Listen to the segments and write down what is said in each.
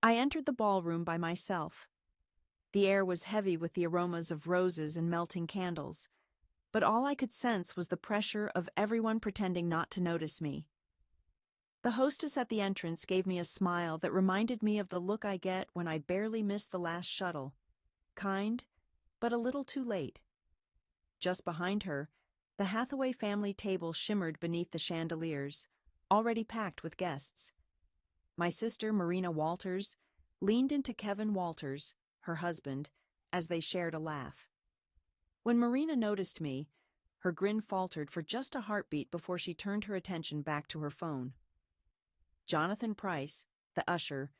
I entered the ballroom by myself. The air was heavy with the aromas of roses and melting candles, but all I could sense was the pressure of everyone pretending not to notice me. The hostess at the entrance gave me a smile that reminded me of the look I get when I barely miss the last shuttle. Kind, but a little too late. Just behind her, the Hathaway family table shimmered beneath the chandeliers, already packed with guests. My sister, Marina Walters, leaned into Kevin Walters, her husband, as they shared a laugh. When Marina noticed me, her grin faltered for just a heartbeat before she turned her attention back to her phone. Jonathan Price, the usher,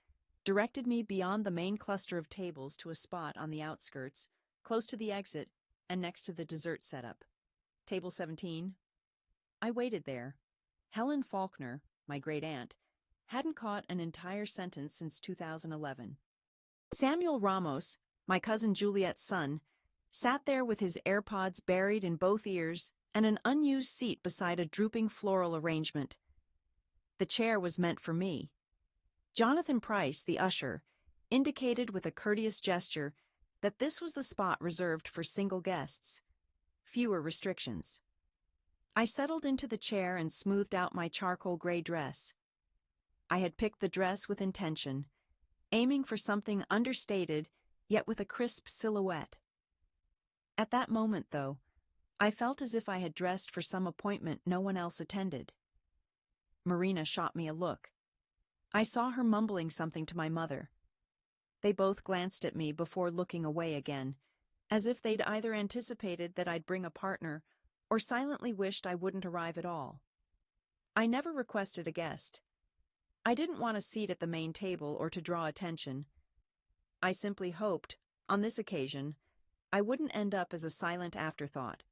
directed me beyond the main cluster of tables to a spot on the outskirts, close to the exit and next to the dessert setup. Table 17. I waited there. Helen Faulkner, my great-aunt, hadn't caught an entire sentence since 2011. Samuel Ramos, my cousin Juliet's son, sat there with his AirPods buried in both ears and an unused seat beside a drooping floral arrangement. The chair was meant for me. Jonathan Price, the usher, indicated with a courteous gesture that this was the spot reserved for single guests. Fewer restrictions. I settled into the chair and smoothed out my charcoal gray dress. I had picked the dress with intention, aiming for something understated, yet with a crisp silhouette. At that moment, though, I felt as if I had dressed for some appointment no one else attended. Marina shot me a look. I saw her mumbling something to my mother. They both glanced at me before looking away again, as if they'd either anticipated that I'd bring a partner or silently wished I wouldn't arrive at all. I never requested a guest. I didn't want a seat at the main table or to draw attention. I simply hoped, on this occasion, I wouldn't end up as a silent afterthought.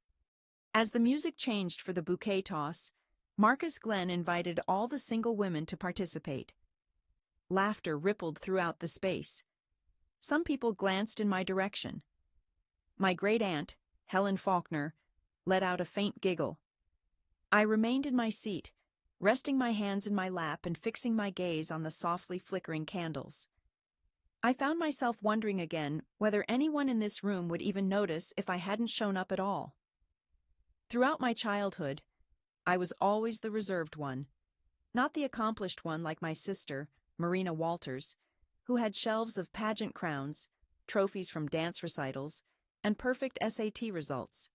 As the music changed for the bouquet toss, Marcus Glenn invited all the single women to participate. Laughter rippled throughout the space. Some people glanced in my direction. My great-aunt, Helen Faulkner, let out a faint giggle. I remained in my seat, resting my hands in my lap and fixing my gaze on the softly flickering candles. I found myself wondering again whether anyone in this room would even notice if I hadn't shown up at all. Throughout my childhood, I was always the reserved one, not the accomplished one like my sister, Marina Walters, who had shelves of pageant crowns, trophies from dance recitals, and perfect SAT results.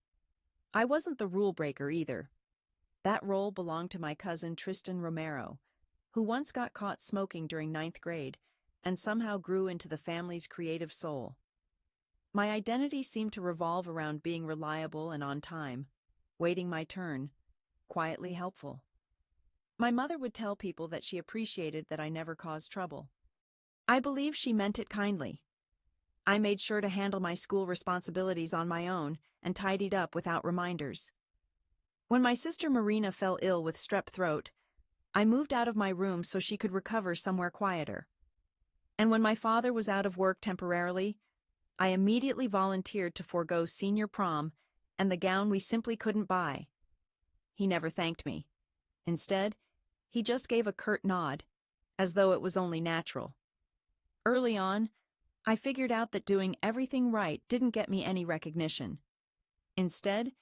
I wasn't the rule breaker either. That role belonged to my cousin Tristan Romero, who once got caught smoking during ninth grade and somehow grew into the family's creative soul. My identity seemed to revolve around being reliable and on time, waiting my turn, quietly helpful. My mother would tell people that she appreciated that I never caused trouble. I believe she meant it kindly. I made sure to handle my school responsibilities on my own and tidied up without reminders. When my sister Marina fell ill with strep throat, I moved out of my room so she could recover somewhere quieter. And when my father was out of work temporarily, I immediately volunteered to forego senior prom and the gown we simply couldn't buy. He never thanked me. Instead, he just gave a curt nod, as though it was only natural. Early on, I figured out that doing everything right didn't get me any recognition. Instead,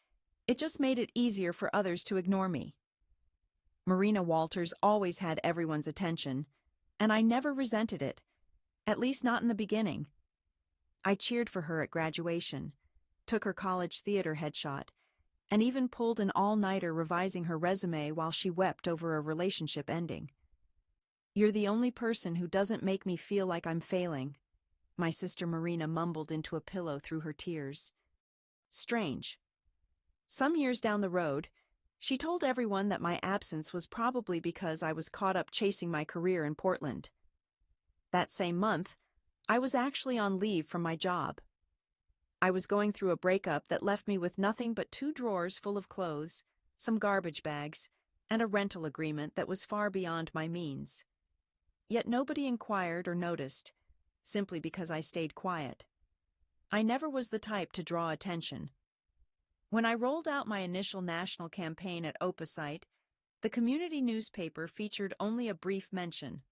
it just made it easier for others to ignore me. Marina Walters always had everyone's attention, and I never resented it, at least not in the beginning. I cheered for her at graduation, took her college theater headshot, and even pulled an all-nighter revising her resume while she wept over a relationship ending. "You're the only person who doesn't make me feel like I'm failing," my sister Marina mumbled into a pillow through her tears. Strange. Some years down the road, she told everyone that my absence was probably because I was caught up chasing my career in Portland. That same month, I was actually on leave from my job. I was going through a breakup that left me with nothing but 2 drawers full of clothes, some garbage bags, and a rental agreement that was far beyond my means. Yet nobody inquired or noticed, simply because I stayed quiet. I never was the type to draw attention. When I rolled out my initial national campaign at Opposite, the community newspaper featured only a brief mention.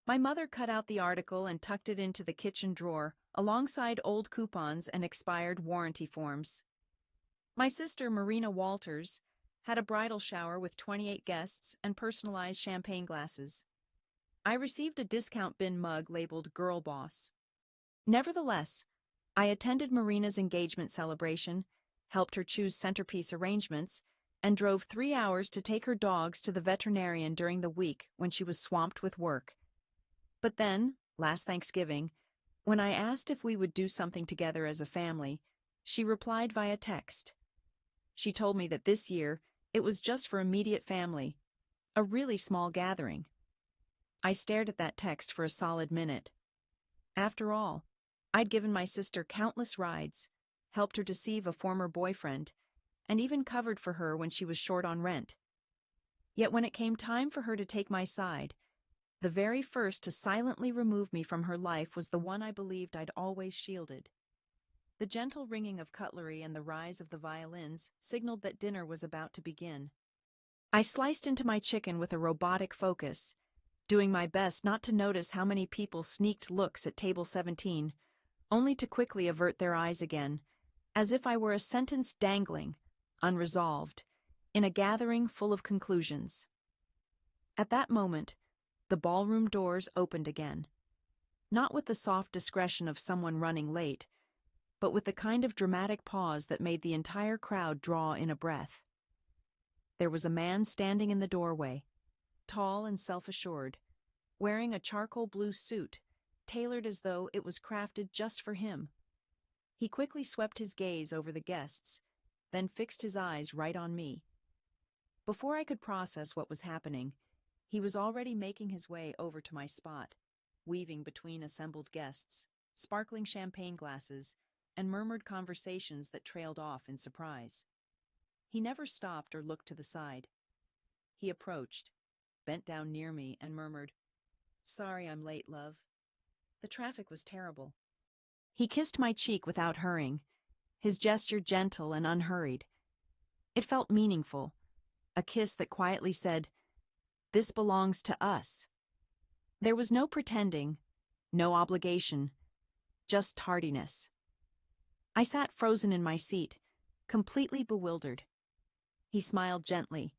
My mother cut out the article and tucked it into the kitchen drawer, alongside old coupons and expired warranty forms. My sister, Marina Walters, had a bridal shower with 28 guests and personalized champagne glasses. I received a discount bin mug labeled Girl Boss. Nevertheless, I attended Marina's engagement celebration, helped her choose centerpiece arrangements, and drove 3 hours to take her dogs to the veterinarian during the week when she was swamped with work. But then, last Thanksgiving, when I asked if we would do something together as a family, she replied via text. She told me that this year it was just for immediate family, a really small gathering. I stared at that text for a solid minute. After all, I'd given my sister countless rides, helped her deceive a former boyfriend, and even covered for her when she was short on rent. Yet when it came time for her to take my side, the very first to silently remove me from her life was the one I believed I'd always shielded. The gentle ringing of cutlery and the rise of the violins signaled that dinner was about to begin. I sliced into my chicken with a robotic focus, doing my best not to notice how many people sneaked looks at table 17, only to quickly avert their eyes again, as if I were a sentence dangling, unresolved, in a gathering full of conclusions. At that moment, the ballroom doors opened again, not with the soft discretion of someone running late, but with the kind of dramatic pause that made the entire crowd draw in a breath. There was a man standing in the doorway, tall and self-assured, wearing a charcoal blue suit, tailored as though it was crafted just for him. He quickly swept his gaze over the guests, then fixed his eyes right on me. Before I could process what was happening, he was already making his way over to my spot, weaving between assembled guests, sparkling champagne glasses, and murmured conversations that trailed off in surprise. He never stopped or looked to the side. He approached, bent down near me, and murmured, "Sorry I'm late, love. The traffic was terrible." He kissed my cheek without hurrying, his gesture gentle and unhurried. It felt meaningful, a kiss that quietly said, "This belongs to us." There was no pretending, no obligation, just tardiness. I sat frozen in my seat, completely bewildered. He smiled gently,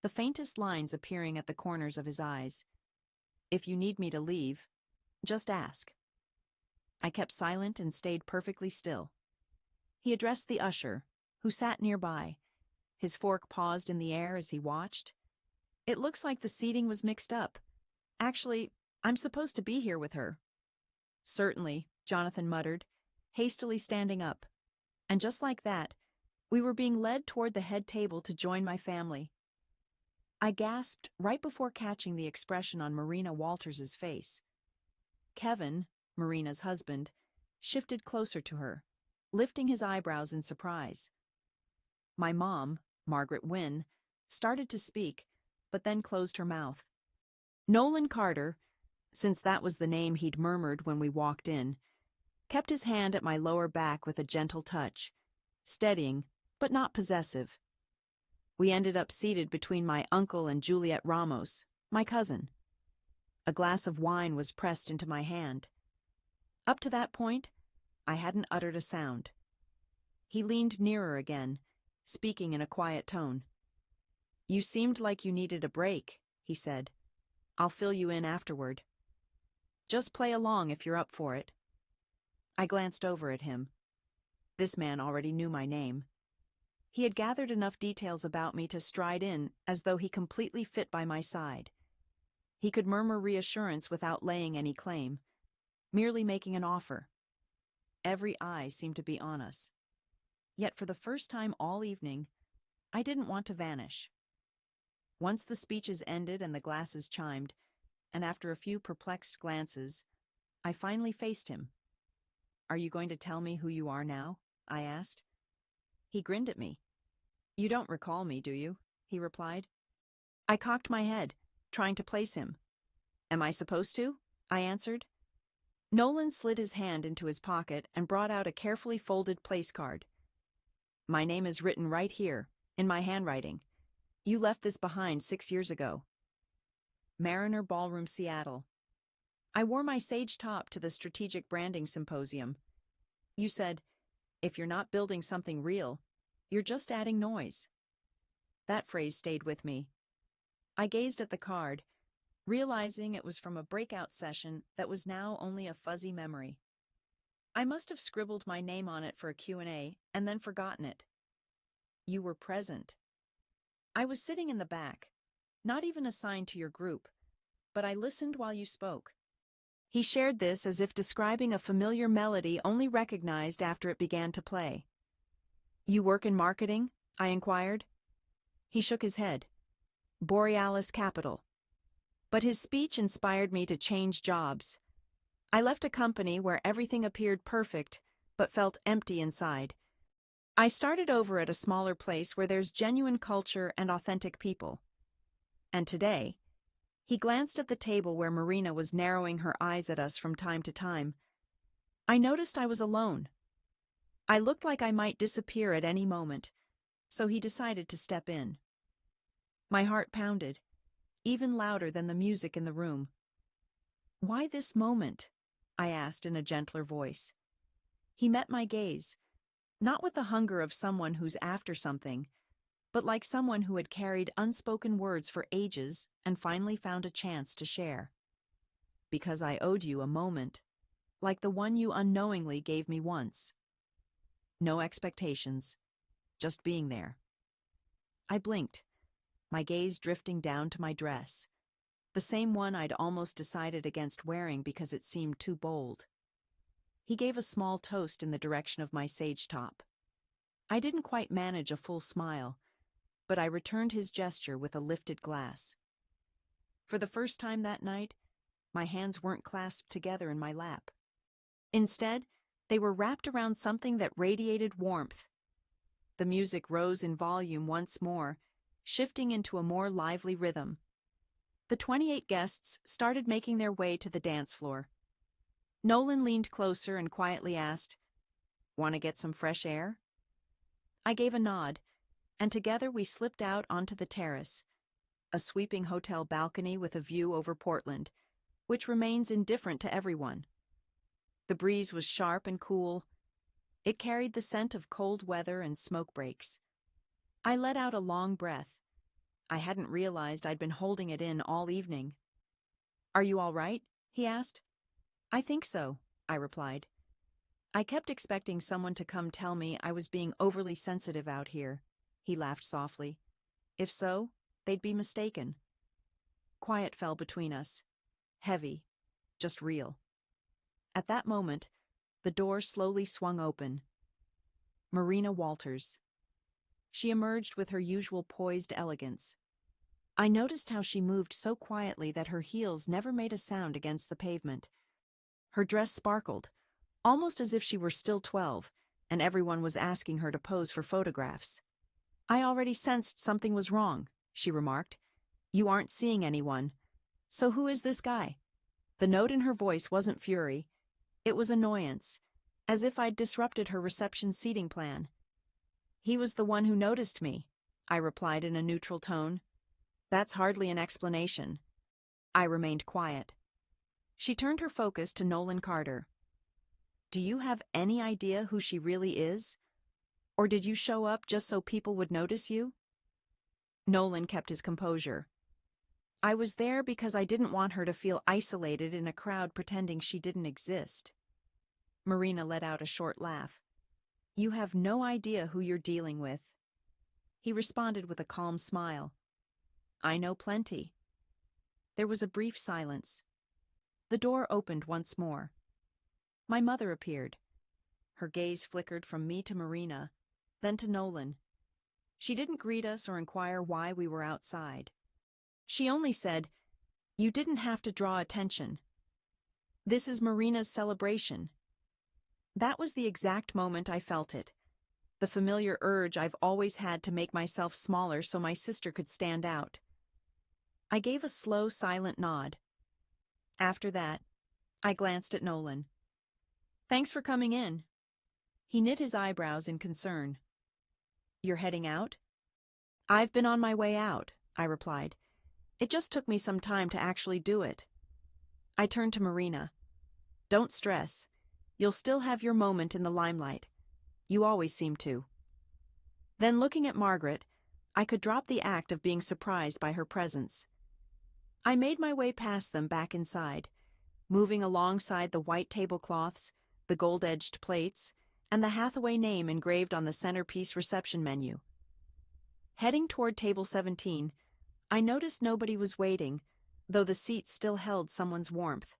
the faintest lines appearing at the corners of his eyes. "If you need me to leave, just ask." I kept silent and stayed perfectly still. He addressed the usher, who sat nearby. His fork paused in the air as he watched. "It looks like the seating was mixed up. Actually, I'm supposed to be here with her." "Certainly," Jonathan muttered, hastily standing up. And just like that, we were being led toward the head table to join my family. I gasped right before catching the expression on Marina Walters' face. Kevin, Marina's husband, shifted closer to her, lifting his eyebrows in surprise. My mom, Margaret Wynne, started to speak, but then closed her mouth. Nolan Carter, since that was the name he'd murmured when we walked in, kept his hand at my lower back with a gentle touch, steadying, but not possessive. We ended up seated between my uncle and Juliet Ramos, my cousin. A glass of wine was pressed into my hand. Up to that point, I hadn't uttered a sound. He leaned nearer again, speaking in a quiet tone. "You seemed like you needed a break," he said. "I'll fill you in afterward. Just play along if you're up for it." I glanced over at him. This man already knew my name. He had gathered enough details about me to stride in as though he completely fit by my side. He could murmur reassurance without laying any claim, merely making an offer. Every eye seemed to be on us. Yet for the first time all evening, I didn't want to vanish. Once the speeches ended and the glasses chimed, and after a few perplexed glances, I finally faced him. "Are you going to tell me who you are now?" I asked. He grinned at me. "You don't recall me, do you?" he replied. I cocked my head, trying to place him. "Am I supposed to?" I answered. Nolan slid his hand into his pocket and brought out a carefully folded place card. "My name is written right here, in my handwriting. You left this behind 6 years ago. Mariner Ballroom, Seattle." I wore my sage top to the strategic branding symposium. You said, if you're not building something real, you're just adding noise. That phrase stayed with me. I gazed at the card, realizing it was from a breakout session that was now only a fuzzy memory. I must have scribbled my name on it for a Q&A and then forgotten it. You were present. I was sitting in the back, not even assigned to your group, but I listened while you spoke. He shared this as if describing a familiar melody only recognized after it began to play. You work in marketing? I inquired. He shook his head. Borealis Capital. But his speech inspired me to change jobs. I left a company where everything appeared perfect, but felt empty inside. I started over at a smaller place where there's genuine culture and authentic people. And today, he glanced at the table where Marina was narrowing her eyes at us from time to time. I noticed I was alone. I looked like I might disappear at any moment, so he decided to step in. My heart pounded, even louder than the music in the room. Why this moment? I asked in a gentler voice. He met my gaze, not with the hunger of someone who's after something, but like someone who had carried unspoken words for ages and finally found a chance to share. Because I owed you a moment, like the one you unknowingly gave me once. No expectations, just being there. I blinked, my gaze drifting down to my dress, the same one I'd almost decided against wearing because it seemed too bold. He gave a small toast in the direction of my sage top. I didn't quite manage a full smile, but I returned his gesture with a lifted glass. For the first time that night, my hands weren't clasped together in my lap. Instead, they were wrapped around something that radiated warmth. The music rose in volume once more, shifting into a more lively rhythm. The 28 guests started making their way to the dance floor. Nolan leaned closer and quietly asked, "Want to get some fresh air?" I gave a nod, and together we slipped out onto the terrace, a sweeping hotel balcony with a view over Portland, which remains indifferent to everyone. The breeze was sharp and cool. It carried the scent of cold weather and smoke breaks. I let out a long breath. I hadn't realized I'd been holding it in all evening. "Are you all right?" he asked. "I think so," I replied. I kept expecting someone to come tell me I was being overly sensitive out here. He laughed softly. If so, they'd be mistaken. Quiet fell between us. Heavy, just real. At that moment, the door slowly swung open. Marina Walters. She emerged with her usual poised elegance. I noticed how she moved so quietly that her heels never made a sound against the pavement. Her dress sparkled, almost as if she were still 12, and everyone was asking her to pose for photographs. "I already sensed something was wrong," she remarked. "You aren't seeing anyone. So who is this guy?" The note in her voice wasn't fury. It was annoyance, as if I'd disrupted her reception seating plan. "He was the one who noticed me," I replied in a neutral tone. "That's hardly an explanation." I remained quiet. She turned her focus to Nolan Carter. "Do you have any idea who she really is? Or did you show up just so people would notice you?" Nolan kept his composure. "I was there because I didn't want her to feel isolated in a crowd pretending she didn't exist." Marina let out a short laugh. "You have no idea who you're dealing with." He responded with a calm smile. "I know plenty." There was a brief silence. The door opened once more. My mother appeared. Her gaze flickered from me to Marina, then to Nolan. She didn't greet us or inquire why we were outside. She only said, "You didn't have to draw attention. This is Marina's celebration." That was the exact moment I felt it. The familiar urge I've always had to make myself smaller so my sister could stand out. I gave a slow, silent nod. After that, I glanced at Nolan. "Thanks for coming in." He knit his eyebrows in concern. "You're heading out?" "I've been on my way out," I replied. "It just took me some time to actually do it." I turned to Marina. Don't stress. You'll still have your moment in the limelight. You always seem to. Then looking at Margaret, I could drop the act of being surprised by her presence. I made my way past them back inside, moving alongside the white tablecloths, the gold-edged plates, and the Hathaway name engraved on the centerpiece reception menu. Heading toward table 17, I noticed nobody was waiting, though the seats still held someone's warmth.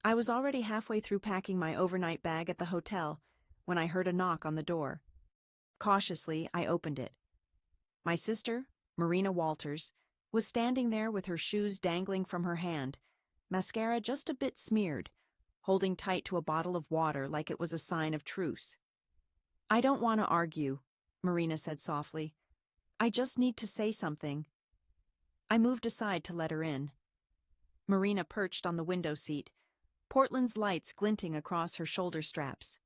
I was already halfway through packing my overnight bag at the hotel when I heard a knock on the door. Cautiously, I opened it. My sister, Marina Walters, was standing there with her shoes dangling from her hand, mascara just a bit smeared, holding tight to a bottle of water like it was a sign of truce. I don't want to argue, Marina said softly. I just need to say something. I moved aside to let her in. Marina perched on the window seat, Portland's lights glinting across her shoulder straps.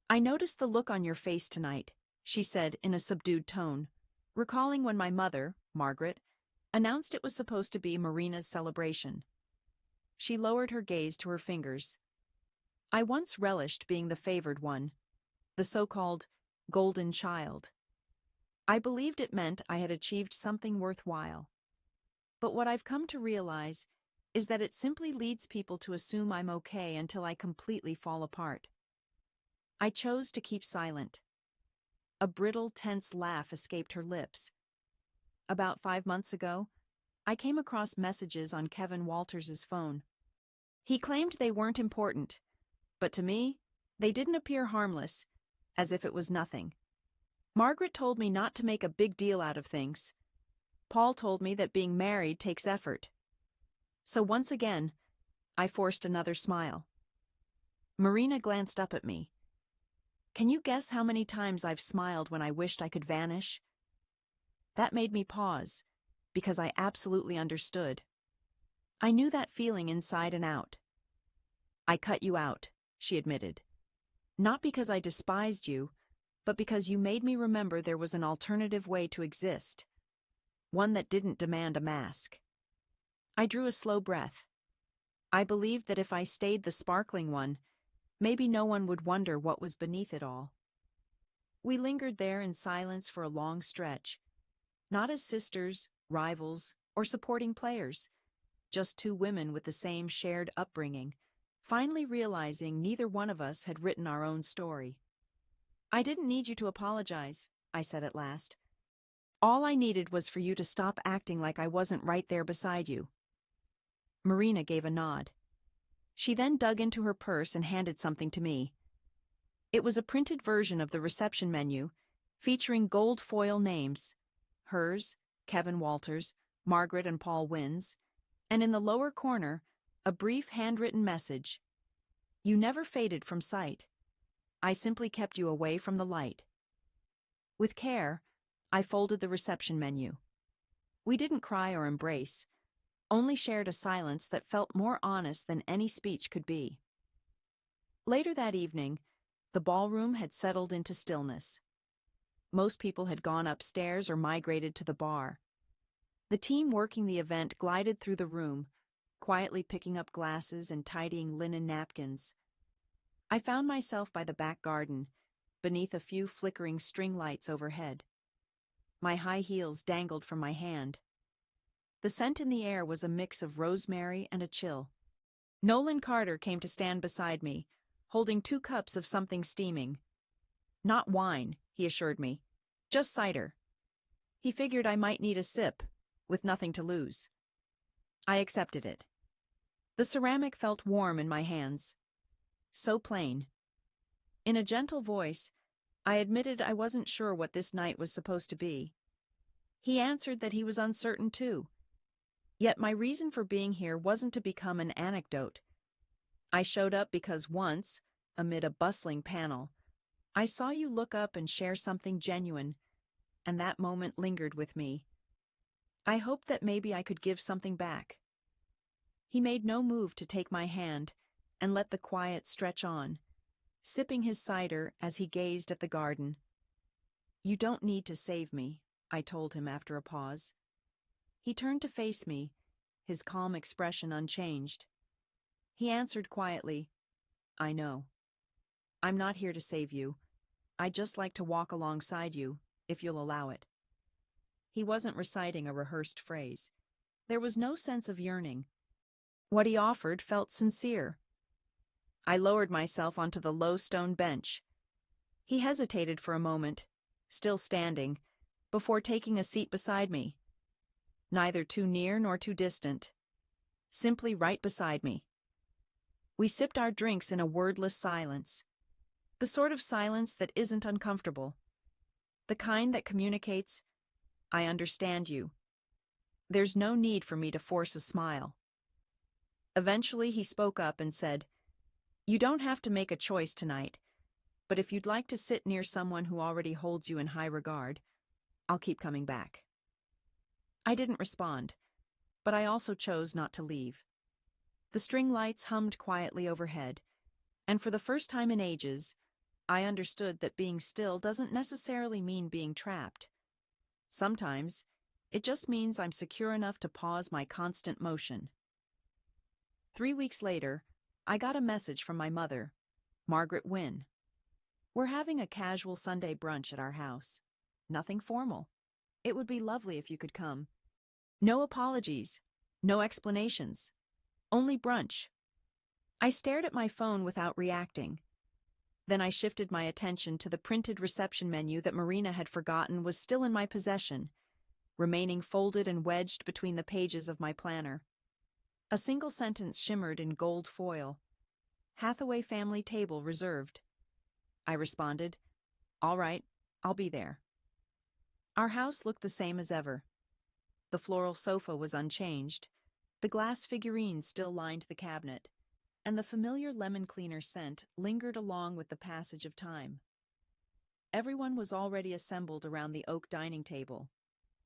I noticed the look on your face tonight, she said in a subdued tone, recalling when my mother, Margaret, announced it was supposed to be Marina's celebration. She lowered her gaze to her fingers. I once relished being the favored one, the so-called golden child. I believed it meant I had achieved something worthwhile. But what I've come to realize is that it simply leads people to assume I'm okay until I completely fall apart. I chose to keep silent. A brittle, tense laugh escaped her lips. About 5 months ago, I came across messages on Kevin Walters's phone. He claimed they weren't important, but to me, they didn't appear harmless, as if it was nothing. Margaret told me not to make a big deal out of things. Paul told me that being married takes effort. So once again, I forced another smile. Marina glanced up at me. Can you guess how many times I've smiled when I wished I could vanish? That made me pause, because I absolutely understood. I knew that feeling inside and out. I cut you out, she admitted. Not because I despised you, but because you made me remember there was an alternative way to exist. One that didn't demand a mask. I drew a slow breath. I believed that if I stayed the sparkling one, maybe no one would wonder what was beneath it all. We lingered there in silence for a long stretch, not as sisters, rivals, or supporting players, just two women with the same shared upbringing, finally realizing neither one of us had written our own story. I didn't need you to apologize, I said at last. All I needed was for you to stop acting like I wasn't right there beside you. Marina gave a nod. She then dug into her purse and handed something to me. It was a printed version of the reception menu, featuring gold foil names, hers, Kevin Walters, Margaret and Paul Wins, and in the lower corner, a brief handwritten message. You never faded from sight. I simply kept you away from the light. With care, I folded the reception menu. We didn't cry or embrace, only shared a silence that felt more honest than any speech could be. Later that evening, the ballroom had settled into stillness. Most people had gone upstairs or migrated to the bar. The team working the event glided through the room, quietly picking up glasses and tidying linen napkins. I found myself by the back garden, beneath a few flickering string lights overhead. My high heels dangled from my hand. The scent in the air was a mix of rosemary and a chill. Nolan Carter came to stand beside me, holding 2 cups of something steaming. Not wine, he assured me. Just cider. He figured I might need a sip, with nothing to lose. I accepted it. The ceramic felt warm in my hands. So plain. In a gentle voice, I admitted I wasn't sure what this night was supposed to be. He answered that he was uncertain too. Yet my reason for being here wasn't to become an anecdote. I showed up because once, amid a bustling panel, I saw you look up and share something genuine, and that moment lingered with me. I hoped that maybe I could give something back. He made no move to take my hand and let the quiet stretch on, sipping his cider as he gazed at the garden. You don't need to save me, I told him after a pause. He turned to face me, his calm expression unchanged. He answered quietly, I know. I'm not here to save you. I'd just like to walk alongside you, if you'll allow it. He wasn't reciting a rehearsed phrase. There was no sense of yearning. What he offered felt sincere. I lowered myself onto the low stone bench. He hesitated for a moment, still standing, before taking a seat beside me. Neither too near nor too distant. Simply right beside me. We sipped our drinks in a wordless silence. The sort of silence that isn't uncomfortable. The kind that communicates, I understand you. There's no need for me to force a smile. Eventually he spoke up and said, You don't have to make a choice tonight, but if you'd like to sit near someone who already holds you in high regard, I'll keep coming back. I didn't respond, but I also chose not to leave. The string lights hummed quietly overhead, and for the first time in ages, I understood that being still doesn't necessarily mean being trapped. Sometimes, it just means I'm secure enough to pause my constant motion. 3 weeks later, I got a message from my mother, Margaret Wynne. We're having a casual Sunday brunch at our house. Nothing formal. It would be lovely if you could come. No apologies, no explanations. Only brunch. I stared at my phone without reacting. Then I shifted my attention to the printed reception menu that Marina had forgotten was still in my possession, remaining folded and wedged between the pages of my planner. A single sentence shimmered in gold foil. Hathaway family table reserved. I responded, All right, I'll be there. Our house looked the same as ever. The floral sofa was unchanged. The glass figurines still lined the cabinet, and the familiar lemon cleaner scent lingered along with the passage of time. Everyone was already assembled around the oak dining table,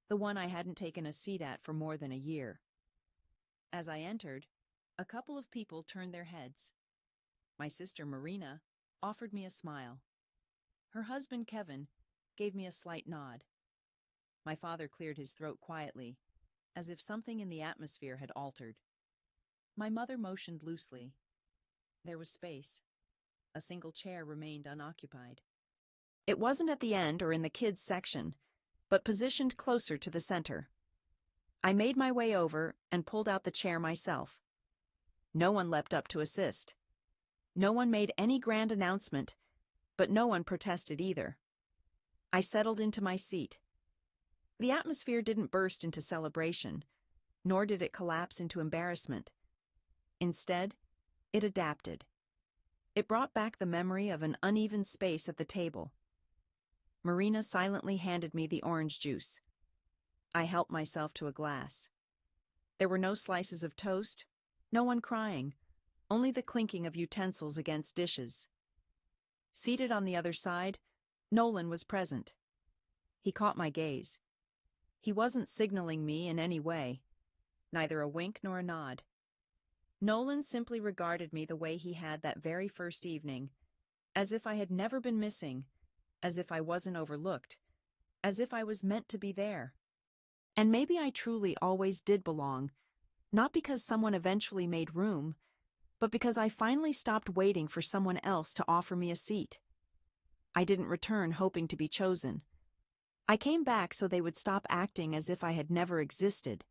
the one I hadn't taken a seat at for more than a year. As I entered, a couple of people turned their heads. My sister Marina offered me a smile. Her husband Kevin gave me a slight nod. My father cleared his throat quietly, as if something in the atmosphere had altered. My mother motioned loosely. There was space. A single chair remained unoccupied. It wasn't at the end or in the kids' section, but positioned closer to the center. I made my way over and pulled out the chair myself. No one leapt up to assist. No one made any grand announcement, but no one protested either. I settled into my seat. The atmosphere didn't burst into celebration, nor did it collapse into embarrassment. Instead, it adapted. It brought back the memory of an uneven space at the table. Marina silently handed me the orange juice. I helped myself to a glass. There were no slices of toast, no one crying, only the clinking of utensils against dishes. Seated on the other side, Nolan was present. He caught my gaze. He wasn't signaling me in any way, neither a wink nor a nod. Nolan simply regarded me the way he had that very first evening, as if I had never been missing, as if I wasn't overlooked, as if I was meant to be there. And maybe I truly always did belong, not because someone eventually made room, but because I finally stopped waiting for someone else to offer me a seat. I didn't return hoping to be chosen. I came back so they would stop acting as if I had never existed.